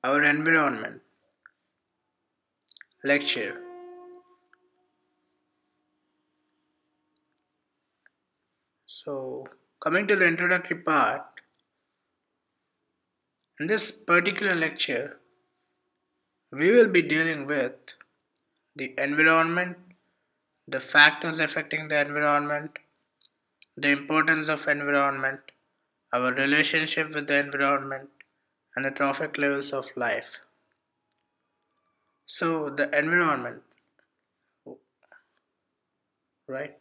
Our environment lecture. So, coming to the introductory part, in this particular lecture, we will be dealing with the environment, the factors affecting the environment, the importance of environment, our relationship with the environment, and the trophic levels of life. So, the environment, right?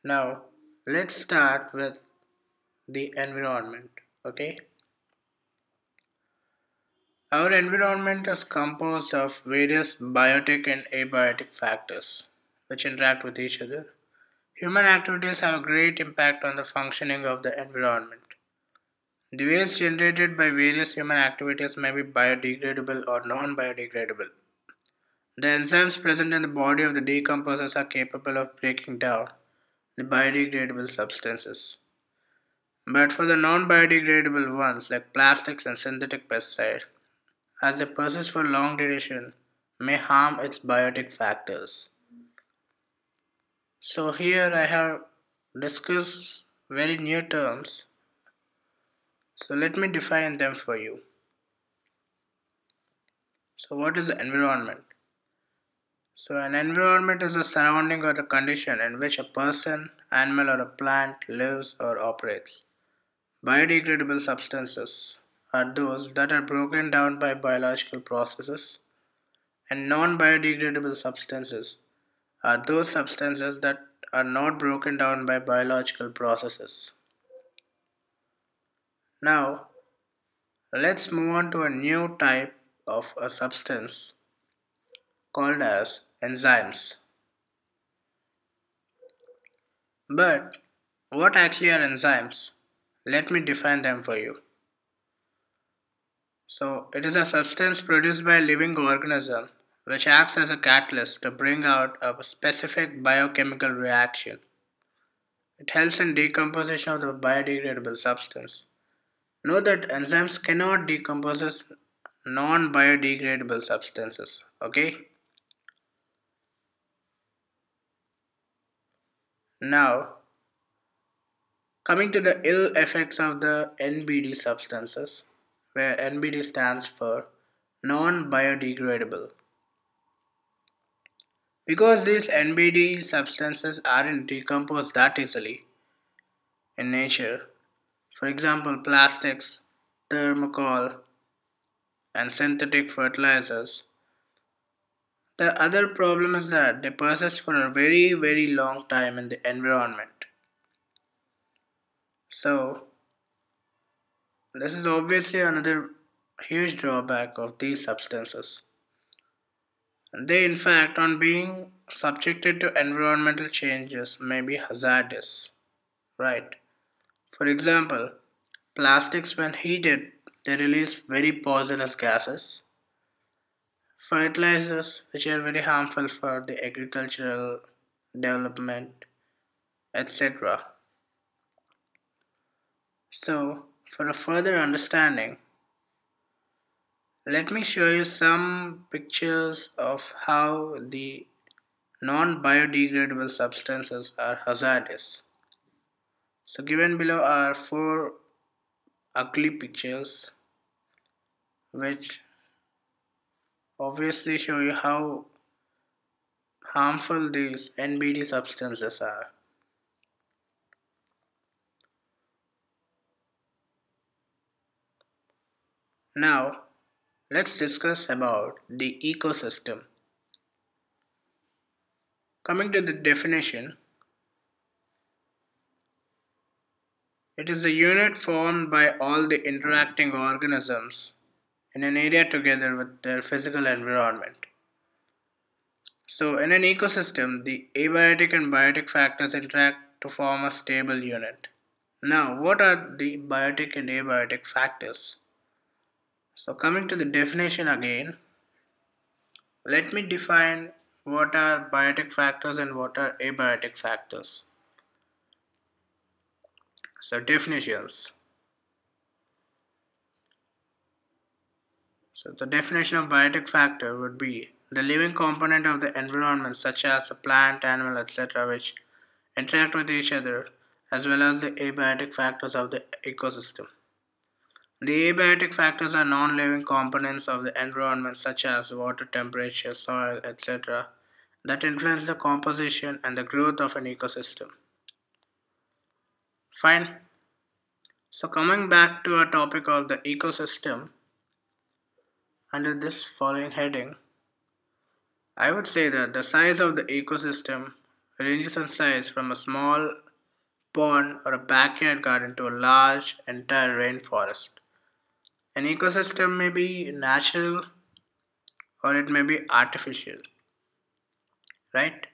Now, let's start with the environment, okay? Our environment is composed of various biotic and abiotic factors which interact with each other. Human activities have a great impact on the functioning of the environment. The waste generated by various human activities may be biodegradable or non biodegradable. The enzymes present in the body of the decomposers are capable of breaking down the biodegradable substances. But for the non biodegradable ones like plastics and synthetic pesticides, as they persist for long duration, may harm its biotic factors. So here I have discussed very new terms. So let me define them for you. So what is the environment? So an environment is a surrounding or the condition in which a person, animal or a plant lives or operates. Biodegradable substances are those that are broken down by biological processes, and non-biodegradable substances are those substances that are not broken down by biological processes. Now, let's move on to a new type of a substance called as enzymes. But what actually are enzymes? Let me define them for you. So, it is a substance produced by a living organism which acts as a catalyst to bring out a specific biochemical reaction. It helps in decomposition of the biodegradable substance. Note that enzymes cannot decompose non biodegradable substances. Okay? Now, coming to the ill effects of the NBD substances, where NBD stands for non biodegradable. Because these NBD substances aren't decomposed that easily in nature, for example, plastics, thermocol, and synthetic fertilizers, the other problem is that they persist for a very long time in the environment. So, this is obviously another huge drawback of these substances. They, in fact, on being subjected to environmental changes, may be hazardous, right? For example, plastics, when heated, they release very poisonous gases. Fertilizers, which are very harmful for the agricultural development, etc. So, for a further understanding, let me show you some pictures of how the non biodegradable substances are hazardous. So, given below are four ugly pictures which obviously show you how harmful these NBD substances are. Now, let's discuss about the ecosystem. Coming to the definition, it is a unit formed by all the interacting organisms in an area together with their physical environment. So, in an ecosystem, the abiotic and biotic factors interact to form a stable unit. Now, what are the biotic and abiotic factors? So, coming to the definition again, let me define what are biotic factors and what are abiotic factors. So, definitions. So the definition of biotic factor would be the living component of the environment such as a plant, animal, etc. which interact with each other as well as the abiotic factors of the ecosystem. The abiotic factors are non-living components of the environment such as water, temperature, soil, etc. that influence the composition and the growth of an ecosystem. Fine. So coming back to our topic of the ecosystem, under this following heading, I would say that the size of the ecosystem ranges in size from a small pond or a backyard garden to a large entire rainforest. An ecosystem may be natural or it may be artificial, right?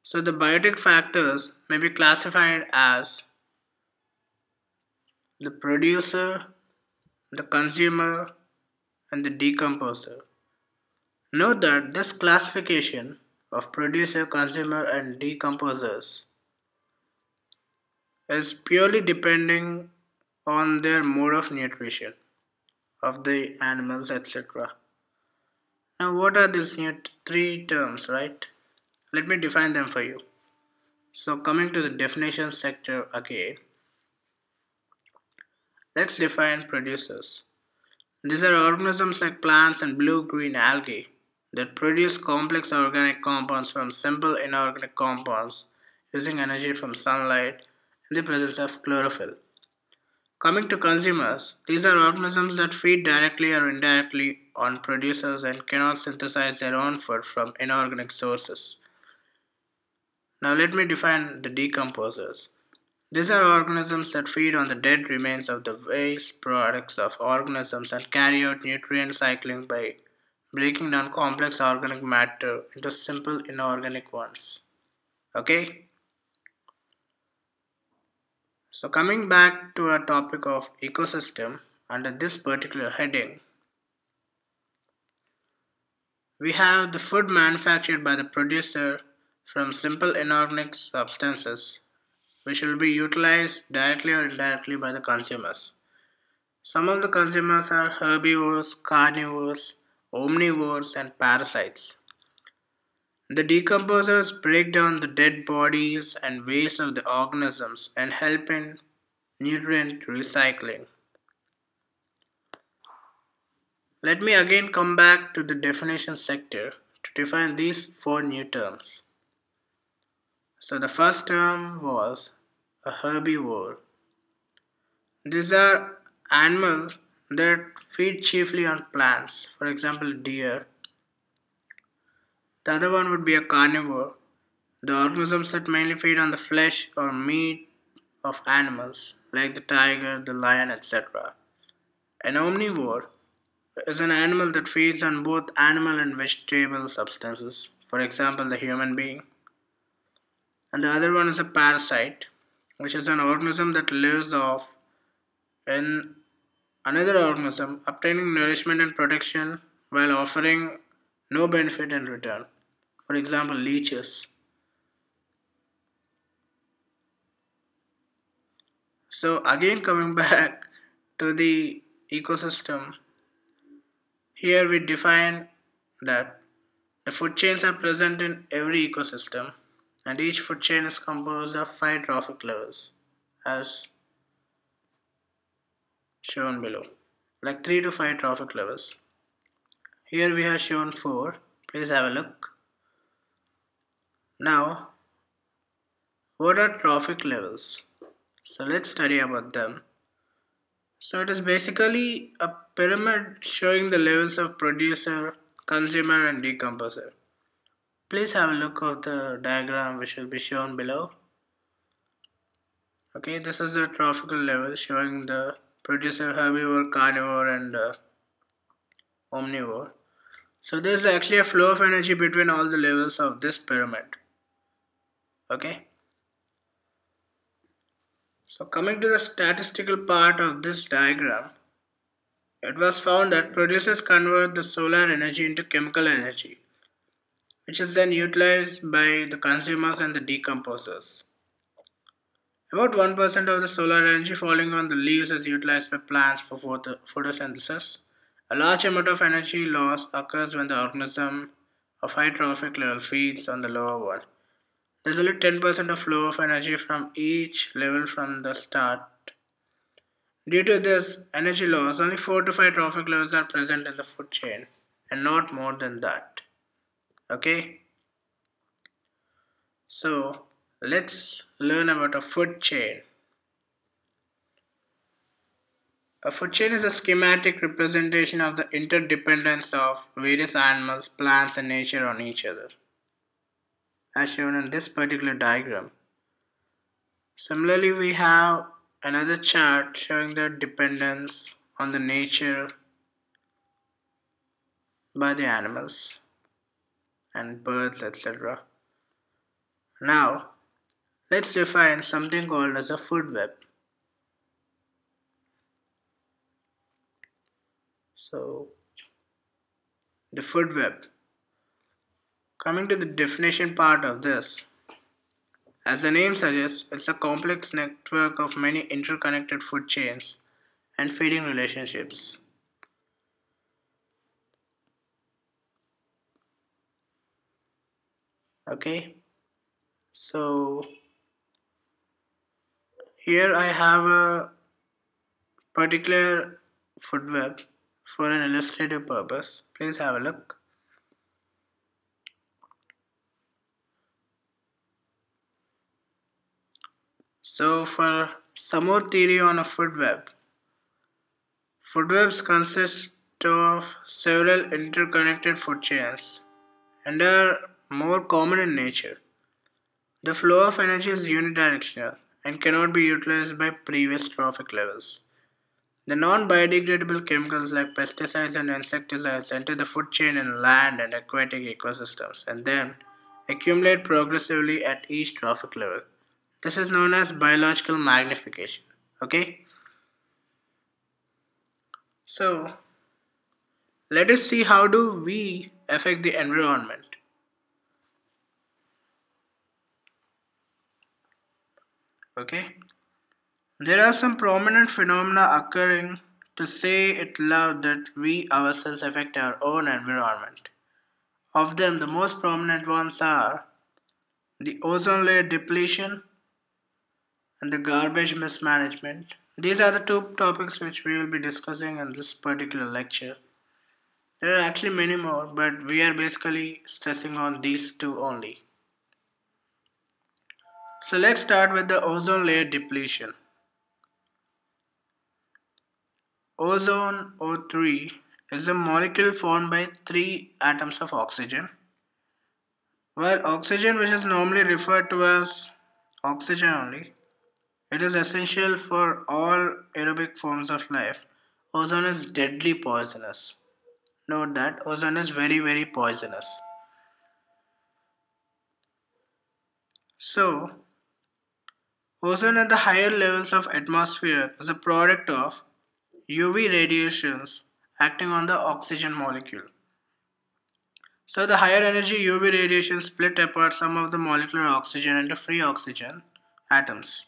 So the biotic factors may be classified as the producer, the consumer, and the decomposer. Note that this classification of producer, consumer, and decomposers is purely depending on their mode of nutrition of the animals, etc. Now, what are these new three terms, right? Let me define them for you. So, coming to the definition sector again, let's define producers. These are organisms like plants and blue green algae that produce complex organic compounds from simple inorganic compounds using energy from sunlight in the presence of chlorophyll. Coming to consumers, these are organisms that feed directly or indirectly on producers and cannot synthesize their own food from inorganic sources. Now, let me define the decomposers. These are organisms that feed on the dead remains of the waste products of organisms and carry out nutrient cycling by breaking down complex organic matter into simple inorganic ones. Okay? So, coming back to our topic of ecosystem, under this particular heading, we have the food manufactured by the producer from simple inorganic substances which will be utilized directly or indirectly by the consumers. Some of the consumers are herbivores, carnivores, omnivores, and parasites. The decomposers break down the dead bodies and waste of the organisms and help in nutrient recycling. Let me again come back to the definition sector to define these four new terms. So the first term was a herbivore. These are animals that feed chiefly on plants, for example, deer. The other one would be a carnivore, the organisms that mainly feed on the flesh or meat of animals, like the tiger, the lion, etc. An omnivore is an animal that feeds on both animal and vegetable substances, for example, the human being. And the other one is a parasite, which is an organism that lives off in another organism, obtaining nourishment and protection while offering no benefit in return. For example, leeches. So, again, coming back to the ecosystem, here we define that the food chains are present in every ecosystem, and each food chain is composed of five trophic levels, as shown below, like 3 to 5 trophic levels. Here we have shown 4. Please have a look. Now, what are trophic levels? So let's study about them. So it is basically a pyramid showing the levels of producer, consumer, and decomposer. Please have a look of the diagram which will be shown below. Okay, this is the trophical level showing the producer, herbivore, carnivore, and omnivore. So there is actually a flow of energy between all the levels of this pyramid. Okay. So coming to the statistical part of this diagram, it was found that producers convert the solar energy into chemical energy, which is then utilized by the consumers and the decomposers. About 1% of the solar energy falling on the leaves is utilized by plants for photosynthesis, A large amount of energy loss occurs when the organism of high trophic level feeds on the lower one. There's only 10% of flow of energy from each level from the start. Due to this energy loss, only 4 to 5 trophic levels are present in the food chain and not more than that. Okay, so let's learn about a food chain. A food chain is a schematic representation of the interdependence of various animals, plants, and nature on each other, as shown in this particular diagram. Similarly, we have another chart showing the dependence on the nature by the animals and birds, etc. Now, let's define something called as a food web. So, the food web. Coming to the definition part of this, as the name suggests, it's a complex network of many interconnected food chains and feeding relationships. Okay, so here I have a particular food web for an illustrative purpose. Please have a look. So, for some more theory on a food webs consist of several interconnected food chains and are more common in nature. The flow of energy is unidirectional and cannot be utilized by previous trophic levels. The non-biodegradable chemicals like pesticides and insecticides enter the food chain in land and aquatic ecosystems and then accumulate progressively at each trophic level. This is known as biological magnification. Okay? So, let us see how do we affect the environment. Okay? There are some prominent phenomena occurring to say it loud that we ourselves affect our own environment. Of them, the most prominent ones are the ozone layer depletion and the garbage mismanagement. These are the two topics which we will be discussing in this particular lecture. There are actually many more, but we are basically stressing on these two only. So let's start with the ozone layer depletion. Ozone O3 is a molecule formed by three atoms of oxygen. While oxygen, which is normally referred to as oxygen only, it is essential for all aerobic forms of life. Ozone is deadly poisonous. Note that ozone is very poisonous. So, ozone at the higher levels of atmosphere is a product of UV radiations acting on the oxygen molecule. So the higher energy UV radiation split apart some of the molecular oxygen into free oxygen atoms.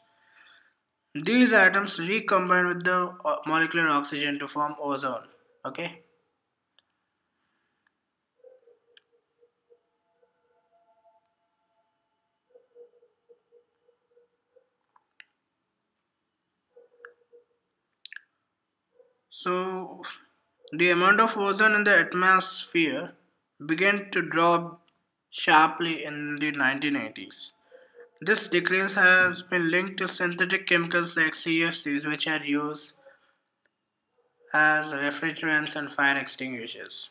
These atoms recombine with the molecular oxygen to form ozone. Okay. So the amount of ozone in the atmosphere began to drop sharply in the 1980s. This decrease has been linked to synthetic chemicals like CFCs, which are used as refrigerants and fire extinguishers.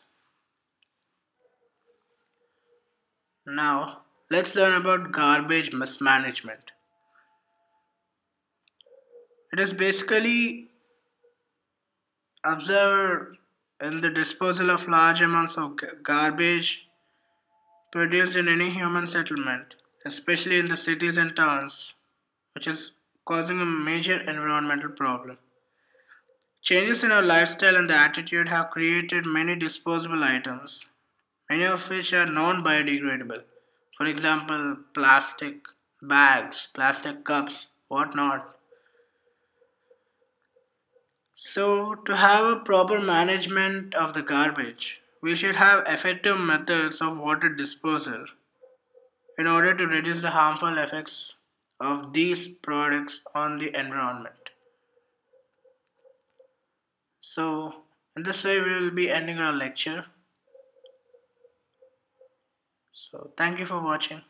Now, let's learn about garbage mismanagement. It is basically observed in the disposal of large amounts of garbage produced in any human settlement, especially in the cities and towns, which is causing a major environmental problem. Changes in our lifestyle and the attitude have created many disposable items, many of which are non biodegradable. For example, plastic bags, plastic cups, whatnot. So, to have a proper management of the garbage, we should have effective methods of water disposal in order to reduce the harmful effects of these products on the environment. So, in this way, we will be ending our lecture. So, thank you for watching.